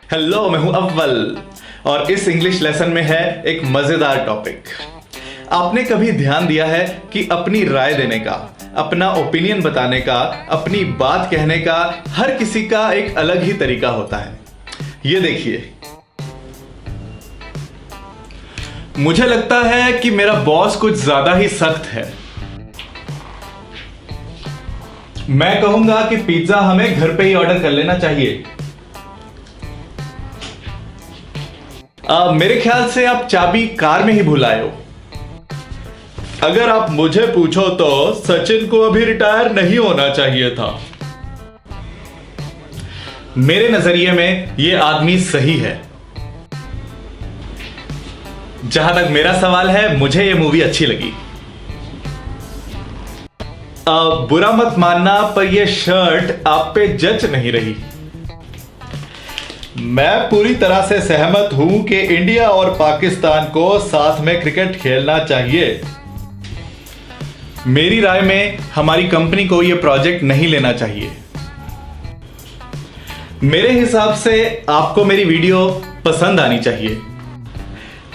Hello, मैं हूं अव्वल और इस इंग्लिश लेसन में है एक मजेदार टॉपिक। आपने कभी ध्यान दिया है कि अपनी राय देने का, अपना ओपिनियन बताने का, अपनी बात कहने का हर किसी का एक अलग ही तरीका होता है। ये देखिए, मुझे लगता है कि मेरा बॉस कुछ ज्यादा ही सख्त है। मैं कहूंगा कि पिज्जा हमें घर पे ही ऑर्डर कर लेना चाहिए। मेरे ख्याल से आप चाबी कार में ही भूल आए हो। अगर आप मुझे पूछो तो सचिन को अभी रिटायर नहीं होना चाहिए था। मेरे नजरिए में यह आदमी सही है। जहां तक मेरा सवाल है, मुझे यह मूवी अच्छी लगी। बुरा मत मानना, पर यह शर्ट आप पे जच नहीं रही। मैं पूरी तरह से सहमत हूं कि इंडिया और पाकिस्तान को साथ में क्रिकेट खेलना चाहिए। मेरी राय में हमारी कंपनी को यह प्रोजेक्ट नहीं लेना चाहिए। मेरे हिसाब से आपको मेरी वीडियो पसंद आनी चाहिए।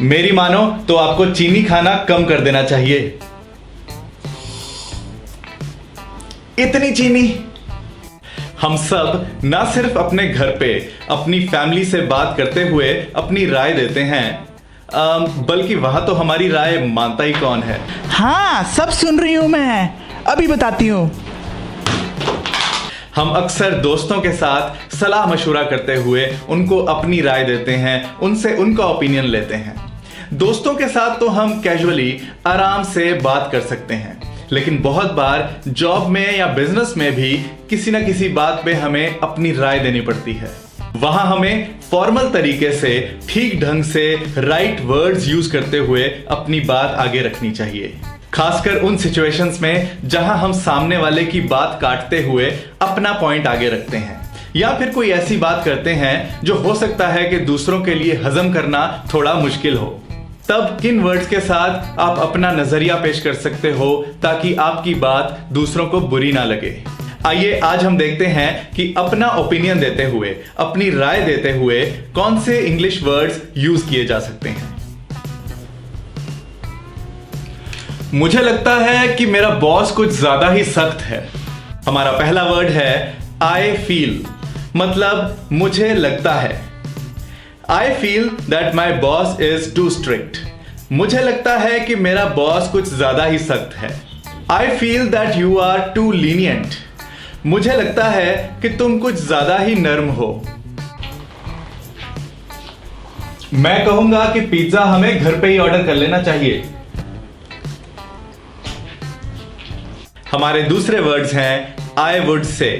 मेरी मानो तो आपको चीनी खाना कम कर देना चाहिए। इतनी चीनी? हम सब ना सिर्फ अपने घर पे अपनी फैमिली से बात करते हुए अपनी राय देते हैं, बल्कि वहां तो हमारी राय मानता ही कौन है। हाँ, सब सुन रही हूं मैं, अभी बताती हूं। हम अक्सर दोस्तों के साथ सलाह मशवरा करते हुए उनको अपनी राय देते हैं, उनसे उनका ओपिनियन लेते हैं। दोस्तों के साथ तो हम कैजुअली आराम से बात कर सकते हैं, लेकिन बहुत बार जॉब में या बिजनेस में भी किसी ना किसी बात पे हमें अपनी राय देनी पड़ती है। वहां हमें फॉर्मल तरीके से, ठीक ढंग से, राइट वर्ड्स यूज करते हुए अपनी बात आगे रखनी चाहिए। खासकर उन सिचुएशंस में जहां हम सामने वाले की बात काटते हुए अपना पॉइंट आगे रखते हैं, या फिर कोई ऐसी बात करते हैं जो हो सकता है कि दूसरों के लिए हजम करना थोड़ा मुश्किल हो। तब किन वर्ड्स के साथ आप अपना नजरिया पेश कर सकते हो ताकि आपकी बात दूसरों को बुरी ना लगे। आइए आज हम देखते हैं कि अपना ओपिनियन देते हुए, अपनी राय देते हुए कौन से इंग्लिश वर्ड्स यूज किए जा सकते हैं। मुझे लगता है कि मेरा बॉस कुछ ज्यादा ही सख्त है। हमारा पहला वर्ड है आई फील, मतलब मुझे लगता है। I feel that my boss is too strict. मुझे लगता है कि मेरा बॉस कुछ ज्यादा ही सख्त है। I feel that you are too lenient. मुझे लगता है कि तुम कुछ ज्यादा ही नर्म हो। मैं कहूंगा कि पिज्जा हमें घर पे ही ऑर्डर कर लेना चाहिए। हमारे दूसरे वर्ड्स हैं I would say.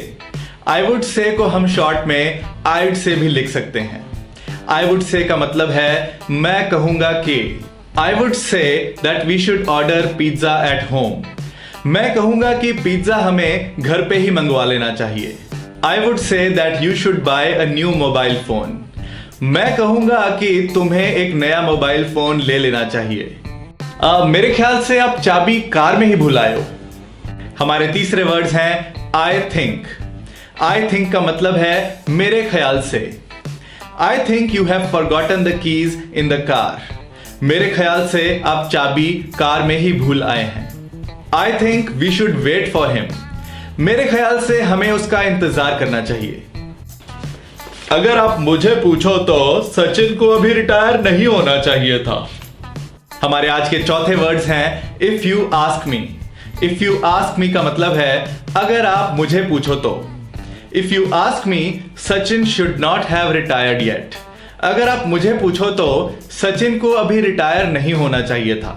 I would say को हम शॉर्ट में I'd say भी लिख सकते हैं। I would say का मतलब है मैं कहूंगा कि। I would say that we should order pizza at home. मैं कहूंगा कि पिज्जा हमें घर पे ही मंगवा लेना चाहिए। I would say that you should buy a new mobile phone. मैं कहूंगा कि तुम्हें एक नया मोबाइल फोन ले लेना चाहिए। मेरे ख्याल से आप चाबी कार में ही भूल आए हो। हमारे तीसरे वर्ड्स हैं I think. I think का मतलब है मेरे ख्याल से। I think you have forgotten the keys in the car. मेरे ख्याल से आप चाबी कार में ही भूल आए हैं। I think we should wait for him. मेरे ख्याल से हमें उसका इंतजार करना चाहिए। अगर आप मुझे पूछो तो सचिन को अभी रिटायर नहीं होना चाहिए था। हमारे आज के चौथे वर्ड्स हैं if you ask me. If you ask me का मतलब है अगर आप मुझे पूछो तो। If you ask me, Sachin should not have retired yet. अगर आप मुझे पूछो तो सचिन को अभी रिटायर नहीं होना चाहिए था।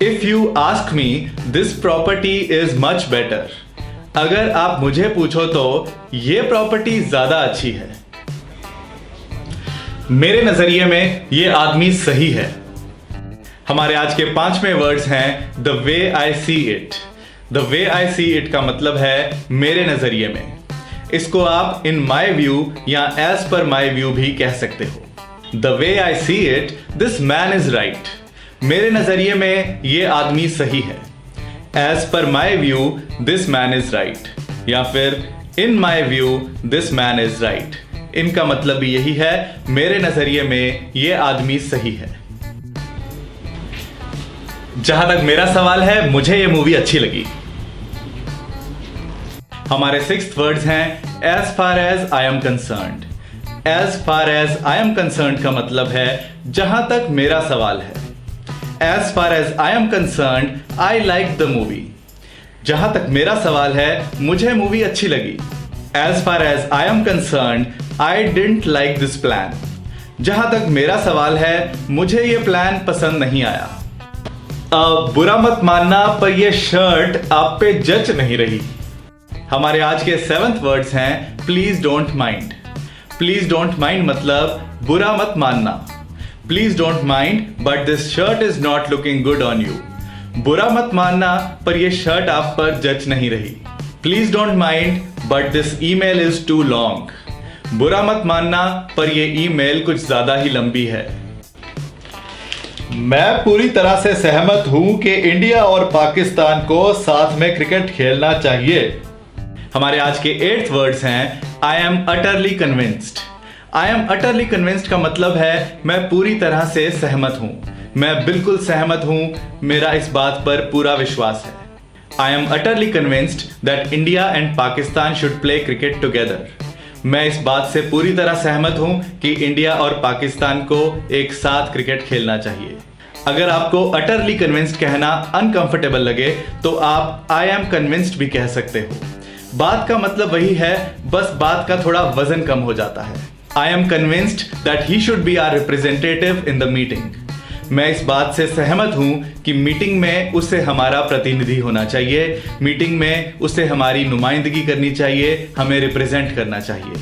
If you ask me, this property is much better. अगर आप मुझे पूछो तो ये प्रॉपर्टी ज्यादा अच्छी है। मेरे नजरिए में ये आदमी सही है। हमारे आज के पांचवें वर्ड्स हैं the way I see it. The way I see it का मतलब है मेरे नजरिए में। इसको आप इन माई व्यू या एज पर माई व्यू भी कह सकते हो। The way I see it, this man is right. मेरे नजरिए में ये आदमी सही है। As per my view this man is right, या फिर in my view this man is right. इनका मतलब भी यही है, मेरे नजरिए में ये आदमी सही है। जहां तक मेरा सवाल है, मुझे ये मूवी अच्छी लगी। हमारे 6th वर्ड्स हैं as far as I am concerned. As far as I am concerned का मतलब है जहां तक मेरा सवाल है। As far as I am concerned I like the movie. जहां तक मेरा सवाल है, मुझे मूवी अच्छी लगी। As far as I am concerned I didn't like this plan. जहां तक मेरा सवाल है, मुझे ये प्लान पसंद नहीं आया। बुरा मत मानना, पर यह शर्ट आप पे जच नहीं रही। हमारे आज के 7th वर्ड्स हैं please don't mind. Please don't mind मतलब बुरा मत मानना। Please don't mind but this shirt is not looking good on you. बुरा मत मानना, पर यह शर्ट आप पर जच नहीं रही। Please don't mind but this email is too long. बुरा मत मानना, पर यह ईमेल कुछ ज्यादा ही लंबी है। मैं पूरी तरह से सहमत हूं कि इंडिया और पाकिस्तान को साथ में क्रिकेट खेलना चाहिए। हमारे आज के 8th वर्ड्स हैं I am utterly convinced. I am utterly convinced का मतलब है मैं पूरी तरह से सहमत हूं। मैं बिल्कुल सहमत हूं, मेरा इस बात पर पूरा विश्वास है। I M utterly convinced that India and Pakistan should play cricket together. मैं इस बात से पूरी तरह सहमत हूं कि इंडिया और पाकिस्तान को एक साथ क्रिकेट खेलना चाहिए। अगर आपको अटरली कन्विंस्ड कहना अनकंफर्टेबल लगे तो आप आई एम कन्विंस्ड भी कह सकते हो। बात का मतलब वही है, बस बात का थोड़ा वजन कम हो जाता है। I am convinced that he should be our representative in the meeting. मैं इस बात से सहमत हूं कि मीटिंग में उसे हमारा प्रतिनिधि होना चाहिए। मीटिंग में उसे हमारी नुमाइंदगी करनी चाहिए, हमें रिप्रेजेंट करना चाहिए।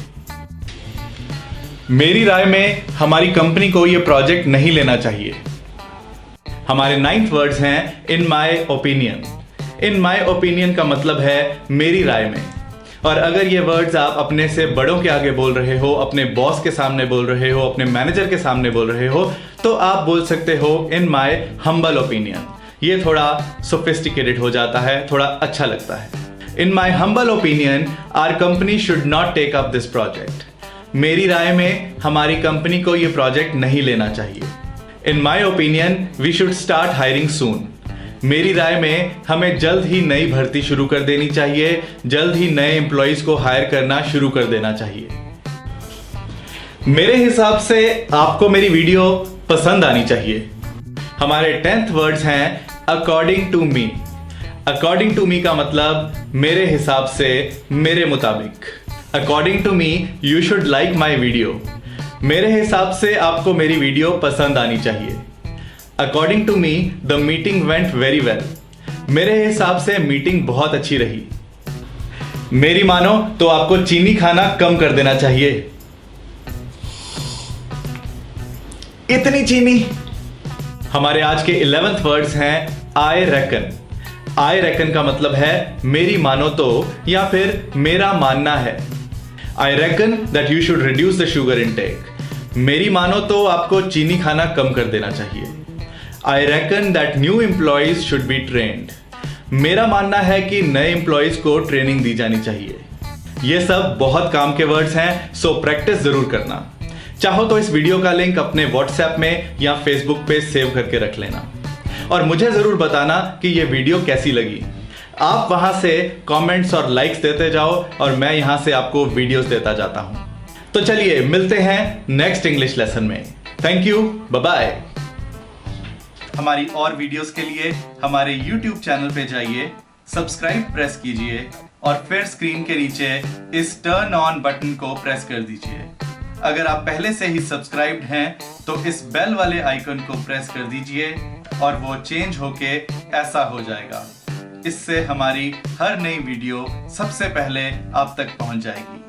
मेरी राय में हमारी कंपनी को यह प्रोजेक्ट नहीं लेना चाहिए। हमारे 9th वर्ड्स हैं in my opinion. In my opinion का मतलब है मेरी राय में। और अगर ये वर्ड्स आप अपने से बड़ों के आगे बोल रहे हो, अपने बॉस के सामने बोल रहे हो, अपने मैनेजर के सामने बोल रहे हो, तो आप बोल सकते हो इन माय हम्बल ओपिनियन। ये थोड़ा सोफिस्टिकेटेड हो जाता है, थोड़ा अच्छा लगता है। In my humble opinion our company should not take up this project. मेरी राय में हमारी कंपनी को यह प्रोजेक्ट नहीं लेना चाहिए। In my opinion we should start hiring soon. मेरी राय में हमें जल्द ही नई भर्ती शुरू कर देनी चाहिए, जल्द ही नए एम्प्लॉइज को हायर करना शुरू कर देना चाहिए। मेरे हिसाब से आपको मेरी वीडियो पसंद आनी चाहिए। हमारे 10th वर्ड्स हैं according to me. According to me का मतलब मेरे हिसाब से, मेरे मुताबिक। According to me you should like my video. मेरे हिसाब से आपको मेरी वीडियो पसंद आनी चाहिए। According to me the meeting went very well. मेरे हिसाब से मीटिंग बहुत अच्छी रही। मेरी मानो तो आपको चीनी खाना कम कर देना चाहिए। इतनी चीनी। हमारे आज के 11th वर्ड्स हैं आई रेकन। आई रेकन का मतलब है मेरी मानो तो, या फिर मेरा मानना है। आई reckon that you should reduce the sugar intake. मेरी मानो तो आपको चीनी खाना कम कर देना चाहिए। I reckon that new employees should be trained. मेरा मानना है कि नए एम्प्लॉयज को ट्रेनिंग दी जानी चाहिए। ये सब बहुत काम के वर्ड्स हैं, सो प्रैक्टिस जरूर करना। चाहो तो इस वीडियो का लिंक अपने व्हाट्सएप में या फेसबुक पे सेव करके रख लेना और मुझे जरूर बताना कि ये वीडियो कैसी लगी। आप वहां से कमेंट्स और लाइक्स देते जाओ और मैं यहां से आपको वीडियोस देता जाता हूं। तो चलिए मिलते हैं नेक्स्ट इंग्लिश लेसन में। Thank you, bye bye. हमारी और वीडियोस के लिए हमारे YouTube चैनल पे जाइए, सब्सक्राइब प्रेस कीजिए और फिर स्क्रीन के नीचे इस टर्न ऑन बटन को प्रेस कर दीजिए। अगर आप पहले से ही सब्सक्राइब्ड हैं तो इस बेल वाले आइकन को प्रेस कर दीजिए और वो चेंज होके ऐसा हो जाएगा। इससे हमारी हर नई वीडियो सबसे पहले आप तक पहुंच जाएगी।